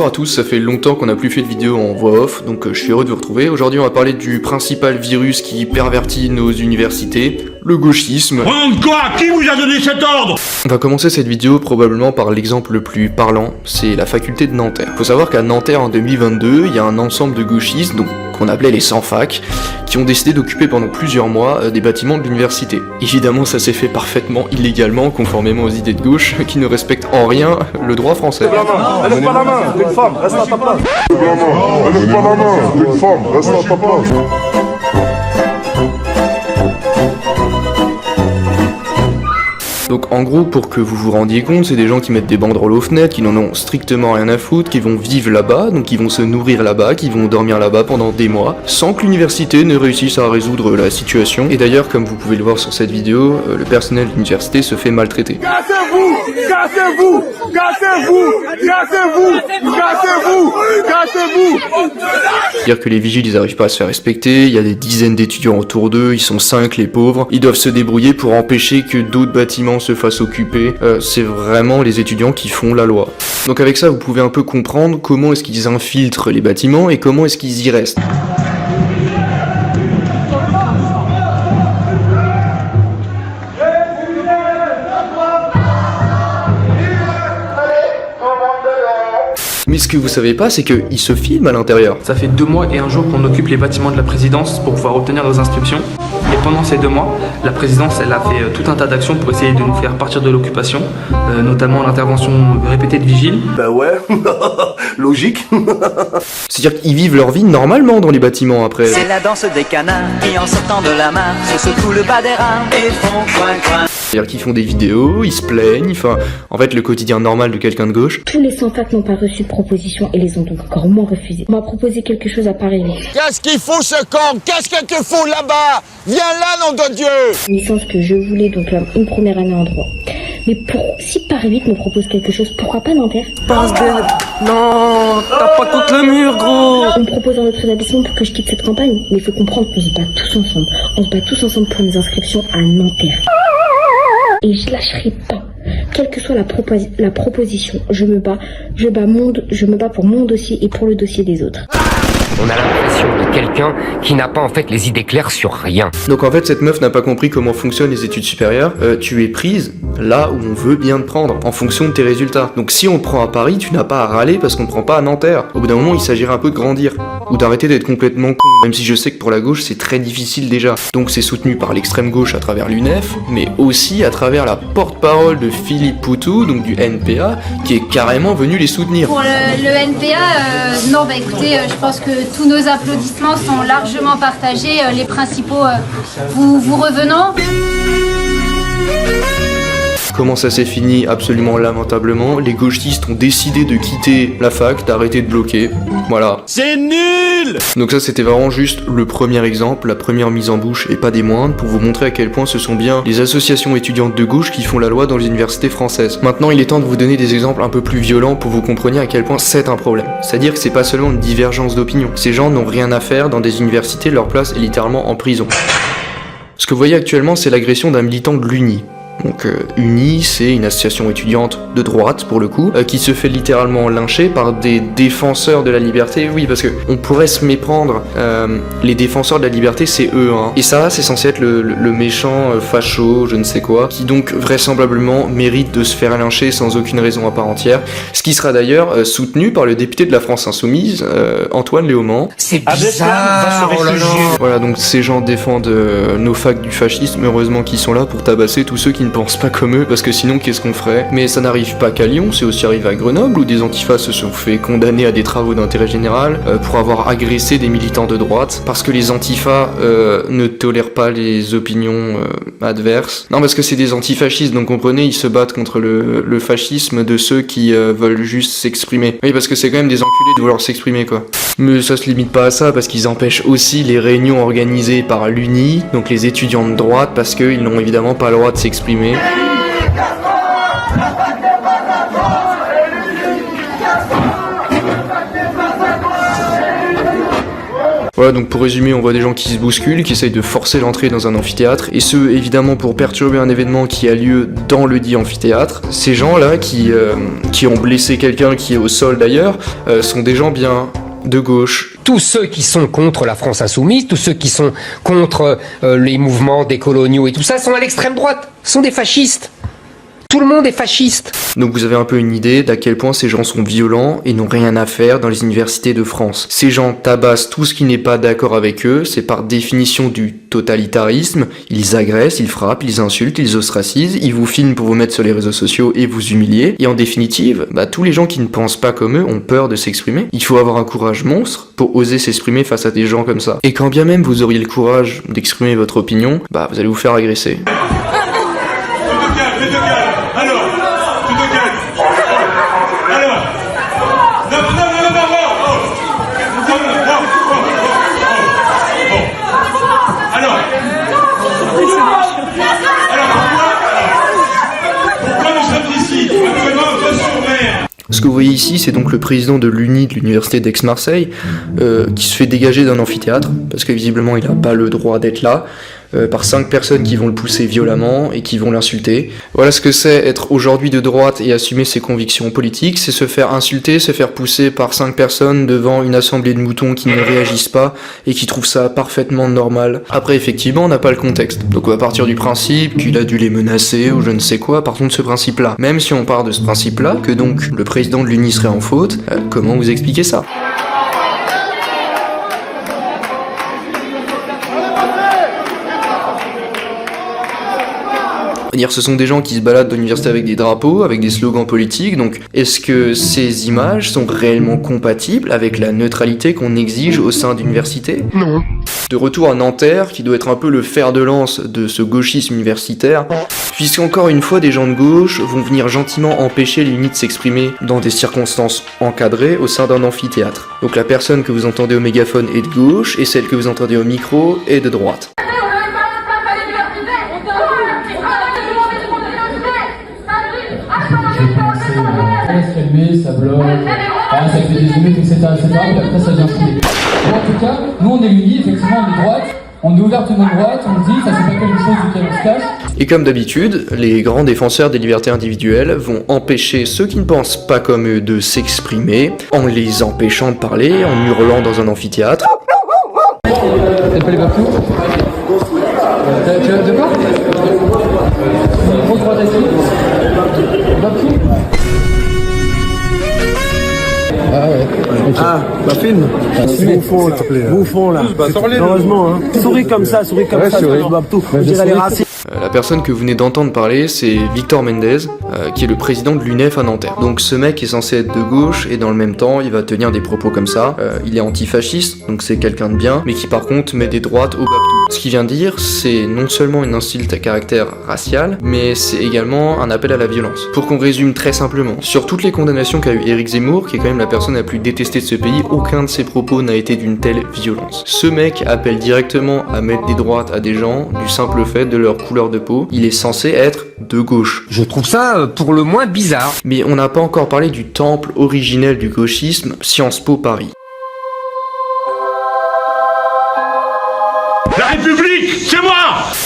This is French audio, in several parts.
Bonjour à tous, ça fait longtemps qu'on n'a plus fait de vidéo en voix off, donc je suis heureux de vous retrouver. Aujourd'hui on va parler du principal virus qui pervertit nos universités, le gauchisme. Quoi? Qui vous a donné cet ordre? On va commencer cette vidéo probablement par l'exemple le plus parlant, c'est la faculté de Nanterre. Faut savoir qu'à Nanterre en 2022, il y a un ensemble de gauchistes, donc qu'on appelait les sans-fac, qui ont décidé d'occuper pendant plusieurs mois des bâtiments de l'université. Évidemment ça s'est fait parfaitement illégalement, conformément aux idées de gauche, qui ne respectent en rien le droit français. Lève pas la main, t'es une femme, reste à ta place. Lève pas la main, t'es une femme, reste à ta place. Donc en gros, pour que vous vous rendiez compte, c'est des gens qui mettent des banderoles aux fenêtres, qui n'en ont strictement rien à foutre, qui vont vivre là-bas, donc qui vont se nourrir là-bas, qui vont dormir là-bas pendant des mois, sans que l'université ne réussisse à résoudre la situation. Et d'ailleurs, comme vous pouvez le voir sur cette vidéo, le personnel de l'université se fait maltraiter. Cassez-vous, cassez-vous, cassez-vous, cassez-vous, cassez-vous, cassez-vous. C'est-à-dire que les vigiles, ils arrivent pas à se faire respecter, il y a des dizaines d'étudiants autour d'eux, ils sont 5 les pauvres, ils doivent se débrouiller pour empêcher que d'autres bâtiments se fassent occuper. C'est vraiment les étudiants qui font la loi. Donc avec ça, vous pouvez un peu comprendre comment est-ce qu'ils infiltrent les bâtiments et comment est-ce qu'ils y restent. Mais ce que vous savez pas, c'est qu'ils se filment à l'intérieur. Ça fait 2 mois et un jour qu'on occupe les bâtiments de la présidence pour pouvoir obtenir nos inscriptions. Et pendant ces 2 mois, la présidence elle a fait tout un tas d'actions pour essayer de nous faire partir de l'occupation, notamment l'intervention répétée de vigiles. Bah ouais, logique. C'est-à-dire qu'ils vivent leur vie normalement dans les bâtiments après. C'est la danse des canards qui en sortant de la mare se secouent le bas des reins et font coin coin. C'est-à-dire qu'ils font des vidéos, ils se plaignent, enfin, en fait, le quotidien normal de quelqu'un de gauche. Tous les sans-fac n'ont pas reçu de proposition et les ont donc encore moins refusées. On m'a proposé quelque chose à Paris. Qu'est-ce qu'il faut ce camp? Qu'est-ce qu'il te faut là-bas? Viens là, nom de Dieu! Une licence que je voulais, donc une première année en droit. Mais si Paris 8 me propose quelque chose, pourquoi pas Nanterre? Non, t'as pas contre le mur, gros. On me propose un autre établissement pour que je quitte cette campagne. Mais il faut comprendre qu'on se bat tous ensemble. On se bat tous ensemble pour les inscriptions à Nanterre. Et je lâcherai pas. Quelle que soit la proposition, je me bats pour mon dossier et pour le dossier des autres. On a l'impression de quelqu'un qui n'a pas en fait les idées claires sur rien. Donc en fait, cette meuf n'a pas compris comment fonctionnent les études supérieures. Tu es prise là où on veut bien te prendre, en fonction de tes résultats. Donc si on te prend à Paris, tu n'as pas à râler parce qu'on te prend pas à Nanterre. Au bout d'un moment, il s'agirait un peu de grandir. Ou d'arrêter d'être complètement con. Même si je sais que pour la gauche, c'est très difficile déjà. Donc c'est soutenu par l'extrême gauche à travers l'UNEF, mais aussi à travers la porte-parole de Philippe Poutou, donc du NPA, qui est carrément venu les soutenir. Pour le NPA, non, bah écoutez, je pense que tous nos applaudissements sont largement partagés, les principaux vous revenant. Comment ça s'est fini? Absolument lamentablement. Les gauchistes ont décidé de quitter la fac, d'arrêter de bloquer. Voilà. C'est nul! Donc ça c'était vraiment juste le premier exemple, la première mise en bouche et pas des moindres pour vous montrer à quel point ce sont bien les associations étudiantes de gauche qui font la loi dans les universités françaises. Maintenant il est temps de vous donner des exemples un peu plus violents pour que vous compreniez à quel point c'est un problème. C'est-à-dire que c'est pas seulement une divergence d'opinion. Ces gens n'ont rien à faire dans des universités, leur place est littéralement en prison. Ce que vous voyez actuellement c'est l'agression d'un militant de l'UNI. Donc UNI, c'est une association étudiante de droite pour le coup, qui se fait littéralement lyncher par des défenseurs de la liberté. Oui, parce que on pourrait se méprendre, les défenseurs de la liberté c'est eux, hein. Et ça, c'est censé être le méchant facho, je ne sais quoi, qui donc vraisemblablement mérite de se faire lyncher sans aucune raison à part entière, ce qui sera d'ailleurs soutenu par le député de la France Insoumise, Antoine Léaumont. C'est bizarre, oh là là. Voilà, donc ces gens défendent nos facs du fascisme, heureusement qu'ils sont là pour tabasser tous ceux qui ne pensent pas comme eux, parce que sinon qu'est-ce qu'on ferait? Mais ça n'arrive pas qu'à Lyon, c'est aussi arrivé à Grenoble où des antifas se sont fait condamner à des travaux d'intérêt général pour avoir agressé des militants de droite, parce que les antifas ne tolèrent pas les opinions adverses. Non, parce que c'est des antifascistes, donc comprenez, ils se battent contre le fascisme de ceux qui veulent juste s'exprimer. Oui, parce que c'est quand même des enculés de vouloir s'exprimer, quoi. Mais ça se limite pas à ça, parce qu'ils empêchent aussi les réunions organisées par l'UNI, donc les étudiants de droite, parce qu'ils n'ont évidemment pas le droit de s'exprimer. Voilà, donc pour résumer, on voit des gens qui se bousculent, qui essayent de forcer l'entrée dans un amphithéâtre, et ce, évidemment, pour perturber un événement qui a lieu dans le dit amphithéâtre. Ces gens-là, qui ont blessé quelqu'un qui est au sol d'ailleurs, sont des gens bien de gauche. Tous ceux qui sont contre la France insoumise, tous ceux qui sont contre les mouvements décoloniaux et tout ça sont à l'extrême droite, sont des fascistes. Tout le monde est fasciste. Donc vous avez un peu une idée d'à quel point ces gens sont violents et n'ont rien à faire dans les universités de France. Ces gens tabassent tout ce qui n'est pas d'accord avec eux, c'est par définition du totalitarisme, ils agressent, ils frappent, ils insultent, ils ostracisent, ils vous filment pour vous mettre sur les réseaux sociaux et vous humilier, et en définitive, tous les gens qui ne pensent pas comme eux ont peur de s'exprimer. Il faut avoir un courage monstre pour oser s'exprimer face à des gens comme ça. Et quand bien même vous auriez le courage d'exprimer votre opinion, vous allez vous faire agresser. Ce que vous voyez ici, c'est donc le président de l'UNI de l'université d'Aix-Marseille qui se fait dégager d'un amphithéâtre parce que visiblement il n'a pas le droit d'être là, par 5 personnes qui vont le pousser violemment et qui vont l'insulter. Voilà ce que c'est être aujourd'hui de droite et assumer ses convictions politiques, c'est se faire insulter, se faire pousser par 5 personnes devant une assemblée de moutons qui ne réagissent pas et qui trouvent ça parfaitement normal. Après effectivement on n'a pas le contexte, donc on va partir du principe qu'il a dû les menacer ou je ne sais quoi, partons de ce principe-là. Même si on part de ce principe-là, que donc le président de l'UNI serait en faute, comment vous expliquez ça ? Ce sont des gens qui se baladent dans l'université avec des drapeaux, avec des slogans politiques, donc est-ce que ces images sont réellement compatibles avec la neutralité qu'on exige au sein d'universités ? Non. De retour à Nanterre, qui doit être un peu le fer de lance de ce gauchisme universitaire, puisqu'encore une fois des gens de gauche vont venir gentiment empêcher l'UNI de s'exprimer dans des circonstances encadrées au sein d'un amphithéâtre. Donc la personne que vous entendez au mégaphone est de gauche, et celle que vous entendez au micro est de droite. Ça bloque, ça fait des émeutes, etc. Et après ça vient fouiller. En tout cas, nous on est l'UNI, effectivement on est droite, on est ouvertement droite, on dit, ça c'est pas quelque chose duquel on se cache. Et comme d'habitude, les grands défenseurs des libertés individuelles vont empêcher ceux qui ne pensent pas comme eux de s'exprimer, en les empêchant de parler, en hurlant dans un amphithéâtre. T'aimes pas les babous ? Tu as de quoi ? Grosse droite à qui ? Babou ? Ah ouais. Okay. Film. Bouffon là. Bouffon là. Heureusement, hein. Souris comme ça, on dirait les racistes. La personne que vous venez d'entendre parler, c'est Victor Mendez, qui est le président de l'UNEF à Nanterre. Donc ce mec est censé être de gauche, et dans le même temps, il va tenir des propos comme ça. Il est antifasciste, donc c'est quelqu'un de bien, mais qui par contre met des droites au babtou. Ce qu'il vient dire, c'est non seulement une insulte à caractère racial, mais c'est également un appel à la violence. Pour qu'on résume très simplement, sur toutes les condamnations qu'a eu Éric Zemmour, qui est quand même la personne la plus détestée de ce pays, aucun de ses propos n'a été d'une telle violence. Ce mec appelle directement à mettre des droites à des gens du simple fait de leur couleur de peau. Il est censé être de gauche. Je trouve ça pour le moins bizarre. Mais on n'a pas encore parlé du temple originel du gauchisme, Sciences Po Paris. La République, c'est moi!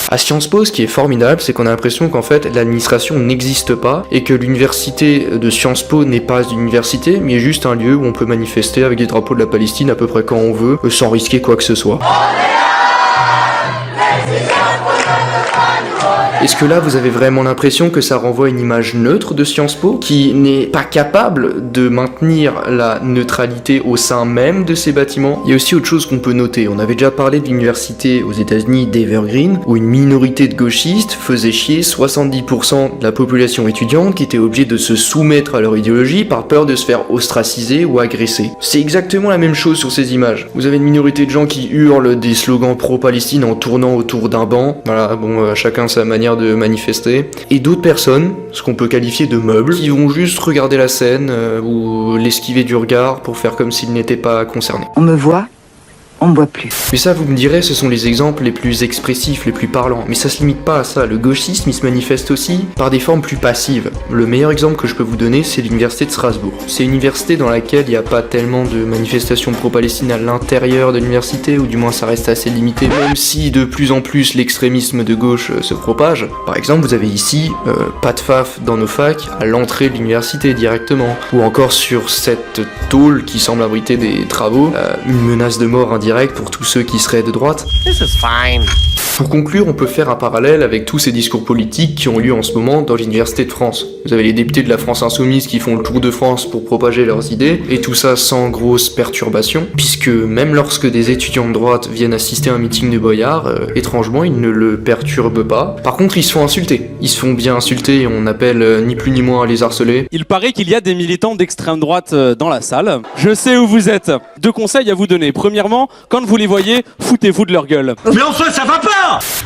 À Sciences Po, ce qui est formidable, c'est qu'on a l'impression qu'en fait, l'administration n'existe pas et que l'université de Sciences Po n'est pas une université, mais juste un lieu où on peut manifester avec des drapeaux de la Palestine à peu près quand on veut, sans risquer quoi que ce soit. Est-ce que là, vous avez vraiment l'impression que ça renvoie à une image neutre de Sciences Po, qui n'est pas capable de maintenir la neutralité au sein même de ces bâtiments ? Il y a aussi autre chose qu'on peut noter. On avait déjà parlé de l'université aux États-Unis d'Evergreen, où une minorité de gauchistes faisait chier 70% de la population étudiante qui était obligée de se soumettre à leur idéologie par peur de se faire ostraciser ou agresser. C'est exactement la même chose sur ces images. Vous avez une minorité de gens qui hurlent des slogans pro-Palestine en tournant autour d'un banc. Voilà, bon, chacun sa manière de manifester, et d'autres personnes, ce qu'on peut qualifier de meubles, qui vont juste regarder la scène ou l'esquiver du regard pour faire comme s'ils n'étaient pas concernés. On me voit, on ne boit plus. Mais ça, vous me direz, ce sont les exemples les plus expressifs, les plus parlants. Mais ça se limite pas à ça. Le gauchisme, il se manifeste aussi par des formes plus passives. Le meilleur exemple que je peux vous donner, c'est l'université de Strasbourg. C'est une université dans laquelle il n'y a pas tellement de manifestations pro-Palestine à l'intérieur de l'université, ou du moins ça reste assez limité, même si de plus en plus l'extrémisme de gauche se propage. Par exemple, vous avez ici pas de faf dans nos facs à l'entrée de l'université directement, ou encore sur cette tôle qui semble abriter des travaux, une menace de mort indirecte pour tous ceux qui seraient de droite. Pour conclure, on peut faire un parallèle avec tous ces discours politiques qui ont lieu en ce moment dans l'Université de France. Vous avez les députés de la France Insoumise qui font le tour de France pour propager leurs idées, et tout ça sans grosse perturbation, puisque même lorsque des étudiants de droite viennent assister à un meeting de Boyard, étrangement, ils ne le perturbent pas. Par contre, ils se font insulter. Ils se font bien insulter et on appelle ni plus ni moins à les harceler. Il paraît qu'il y a des militants d'extrême droite dans la salle. Je sais où vous êtes. 2 conseils à vous donner. Premièrement, quand vous les voyez, foutez-vous de leur gueule. Mais enfin, ça va pas!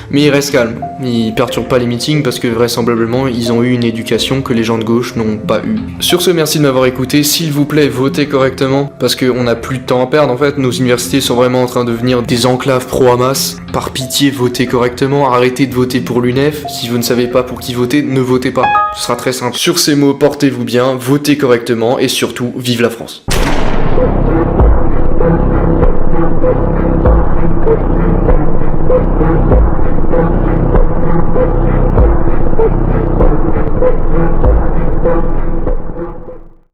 Mais ils restent calmes. Ils perturbent pas les meetings parce que vraisemblablement, ils ont eu une éducation que les gens de gauche n'ont pas eu. Sur ce, merci de m'avoir écouté. S'il vous plaît, votez correctement parce qu'on n'a plus de temps à perdre. En fait, nos universités sont vraiment en train de devenir des enclaves pro-Hamas. Par pitié, votez correctement. Arrêtez de voter pour l'UNEF. Si vous ne savez pas pour qui voter, ne votez pas. Ce sera très simple. Sur ces mots, portez-vous bien, votez correctement et surtout, vive la France.